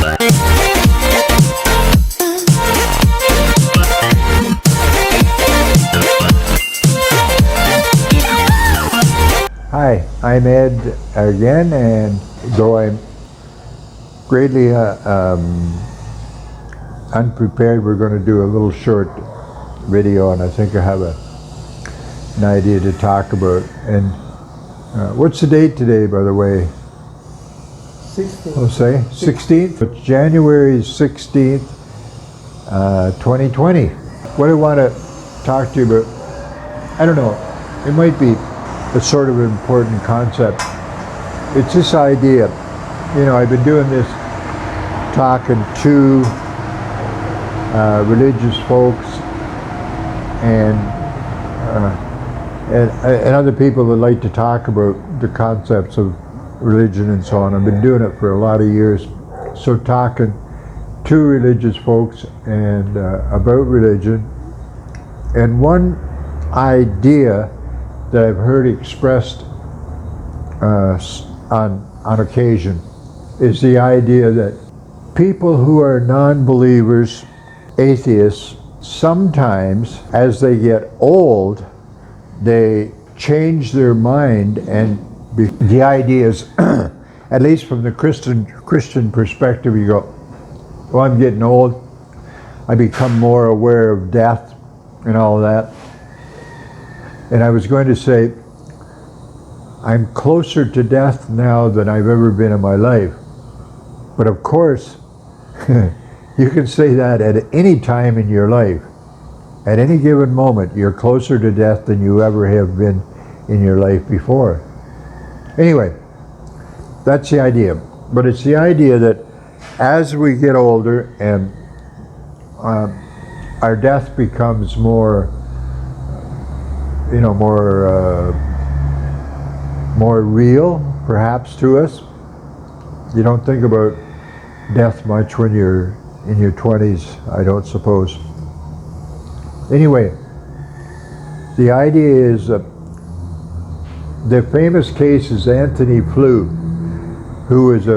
Hi, I'm Ed again, and though I'm greatly unprepared, we're going to do a little short video, and I think I have an idea to talk about. And what's the date today, by the way? 16th. Oh, say 16th? It's January 16th, 2020. What I want to talk to you about, I don't know, it might be a sort of important concept. It's this idea, you know, I've been doing this talking to religious folks and other people that like to talk about the concepts of religion and so on. I've been doing it for a lot of years. So talking to religious folks and about religion, and one idea that I've heard expressed on occasion is the idea that people who are non-believers, atheists, sometimes as they get old, they change their mind, and the idea is, at least from the Christian perspective, you go, well, I'm getting old, I become more aware of death and all that. And I was going to say, I'm closer to death now than I've ever been in my life. But of course, you can say that at any time in your life. At any given moment, you're closer to death than you ever have been in your life before. Anyway, that's the idea. But it's the idea that as we get older and our death becomes more, you know, more real, perhaps, to us. You don't think about death much when you're in your 20s, I don't suppose. Anyway, the idea is the famous case is Antony Flew, who is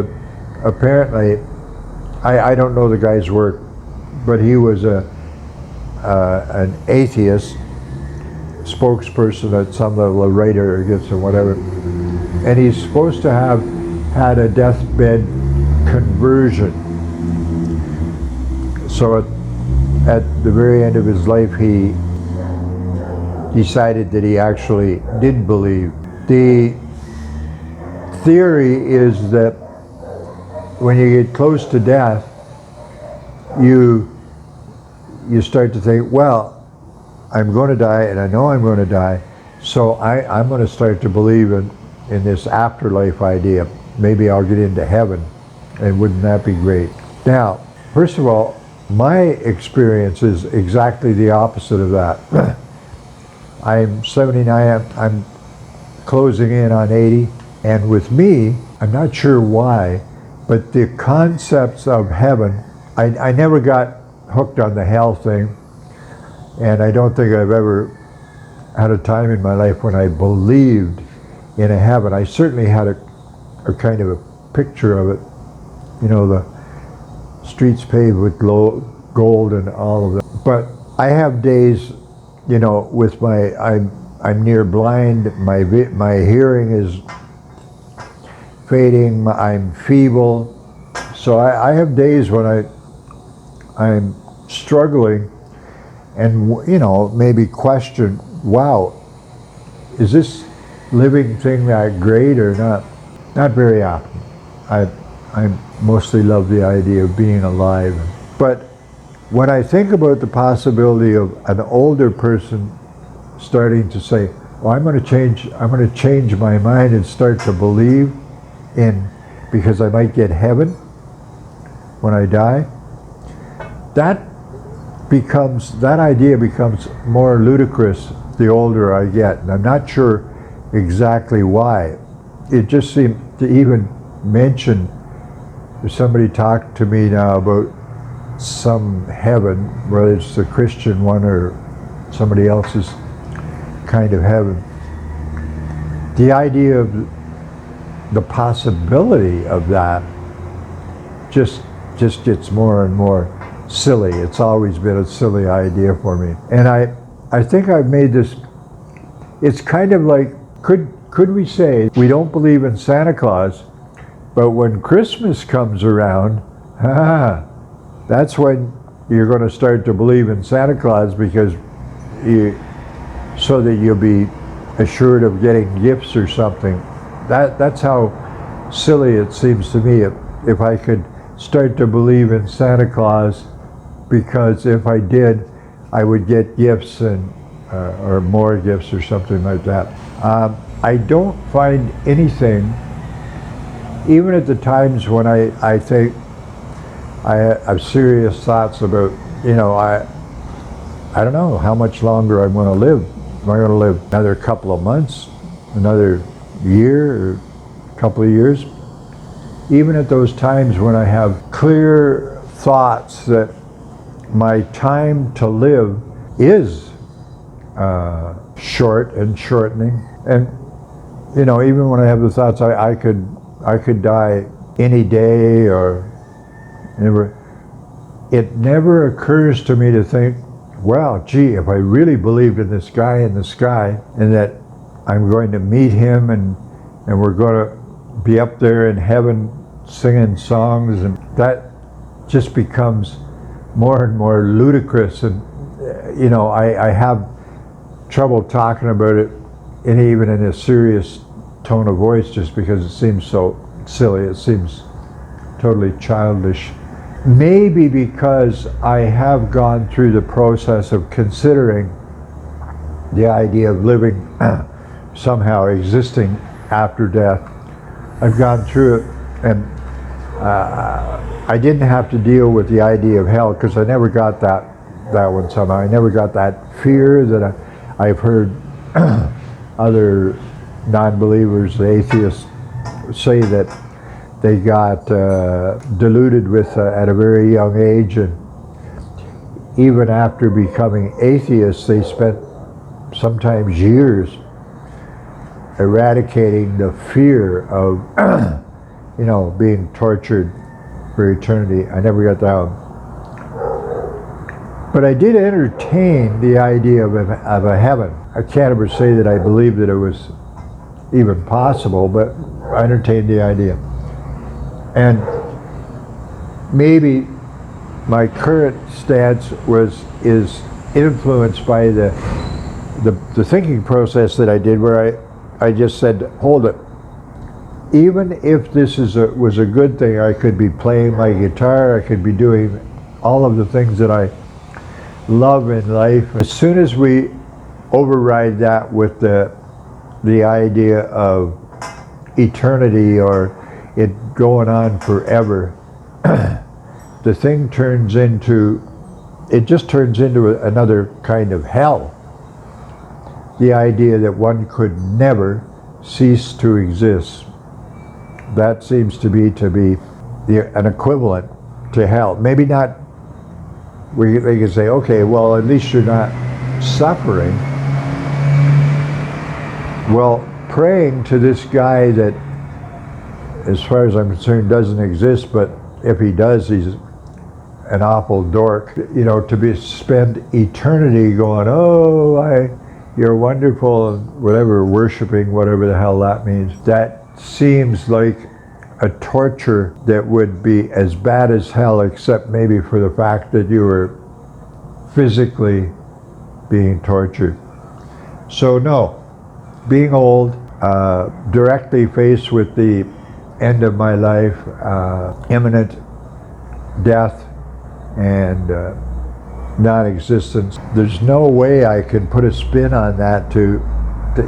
apparently, I don't know the guy's work, but he was an atheist spokesperson at some level, a writer, I guess, or whatever. And he's supposed to have had a deathbed conversion. So at the very end of his life, he decided that he actually did believe. The theory is that when you get close to death, you start to think, well, I'm going to die, and I know I'm going to die, so I'm going to start to believe in this afterlife idea. Maybe I'll get into heaven, and wouldn't that be great? Now, first of all, my experience is exactly the opposite of that. I'm 79, I'm closing in on 80, and with me, I'm not sure why, but the concepts of heaven, I never got hooked on the hell thing, and I don't think I've ever had a time in my life when I believed in a heaven. I certainly had a kind of a picture of it, you know, the streets paved with gold and all of that. But I have days, you know, with I'm near blind, my hearing is fading, I'm feeble, so I have days when I'm struggling and, you know, maybe question, wow, is this living thing that great or not? Not very often. I mostly love the idea of being alive. But when I think about the possibility of an older person starting to say, well, I'm going to change my mind and start to believe in, because I might get heaven when I die, that idea becomes more ludicrous the older I get, and I'm not sure exactly why. It just seemed to even mention, if somebody talked to me now about some heaven, whether it's the Christian one or somebody else's kind of heaven, the idea of the possibility of that just just gets more and more silly. It's always been a silly idea for me. And I think I've made this, it's kind of like, could we say we don't believe in Santa Claus, but when Christmas comes around, that's when you're going to start to believe in Santa Claus, because so that you'll be assured of getting gifts or something. That's how silly it seems to me. If I could start to believe in Santa Claus, because if I did, I would get gifts and or more gifts or something like that. I don't find anything, even at the times when I think I have serious thoughts about, I don't know how much longer I'm going to live. Am I going to live another couple of months, another year, or a couple of years? Even at those times when I have clear thoughts that my time to live is short and shortening, and even when I have the thoughts I could die any day, or it never occurs to me to think, well, gee, if I really believed in this guy in the sky, and that I'm going to meet him, and we're going to be up there in heaven singing songs, and that just becomes more and more ludicrous. And I have trouble talking about it, and even in a serious tone of voice, just because it seems so silly. It seems totally childish. Maybe because I have gone through the process of considering the idea of living, somehow existing after death. I've gone through it, and I didn't have to deal with the idea of hell, because I never got that one somehow. I never got that fear that I've heard other non-believers, atheists, say that they got deluded with at a very young age, and even after becoming atheists, they spent sometimes years eradicating the fear of being tortured for eternity. I never got that one. But I did entertain the idea of a heaven. I can't ever say that I believed that it was even possible, but I entertained the idea. And maybe my current stance is influenced by the thinking process that I did, where I just said, hold it. Even if this was a good thing, I could be playing my guitar, I could be doing all of the things that I love in life. As soon as we override that with the idea of eternity, or it going on forever, the thing turns into another kind of hell. The idea that one could never cease to exist. That seems to be an equivalent to hell. Maybe not, they can say, okay, well, at least you're not suffering. Well, praying to this guy that, as far as I'm concerned, doesn't exist, but if he does, he's an awful dork. To spend eternity going, you're wonderful, and whatever, worshiping whatever the hell that means. That seems like a torture that would be as bad as hell, except maybe for the fact that you were physically being tortured. So no, being old, directly faced with the end of my life, imminent death and non-existence, there's no way I can put a spin on that to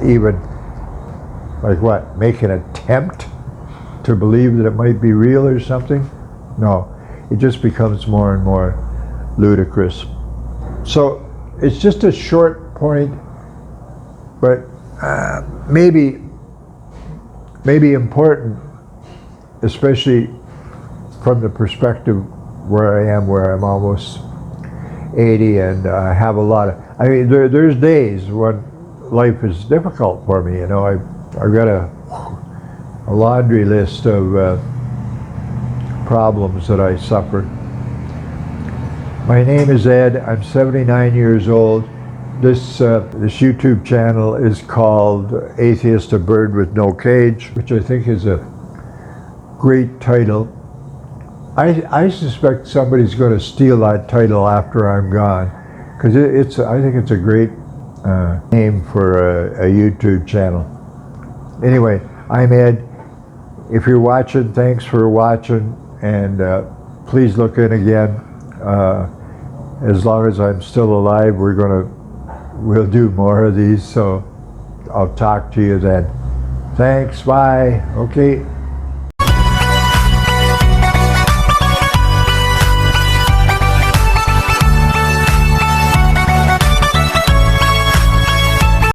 even, like what, make an attempt to believe that it might be real or something. No, it just becomes more and more ludicrous. So it's just a short point, but maybe important, especially from the perspective where I am, where I'm almost 80, and I have a lot of, there's days when life is difficult for me. I've got a laundry list of problems that I suffered. My name is Ed. I'm 79 years old. This YouTube channel is called Atheist, a Bird with No Cage, which I think is a great title. I suspect somebody's going to steal that title after I'm gone, because I think it's a great name for a YouTube channel. Anyway, I'm Ed. If you're watching, thanks for watching, and please look in again. As long as I'm still alive, we'll do more of these, so I'll talk to you then. Thanks, bye. Okay.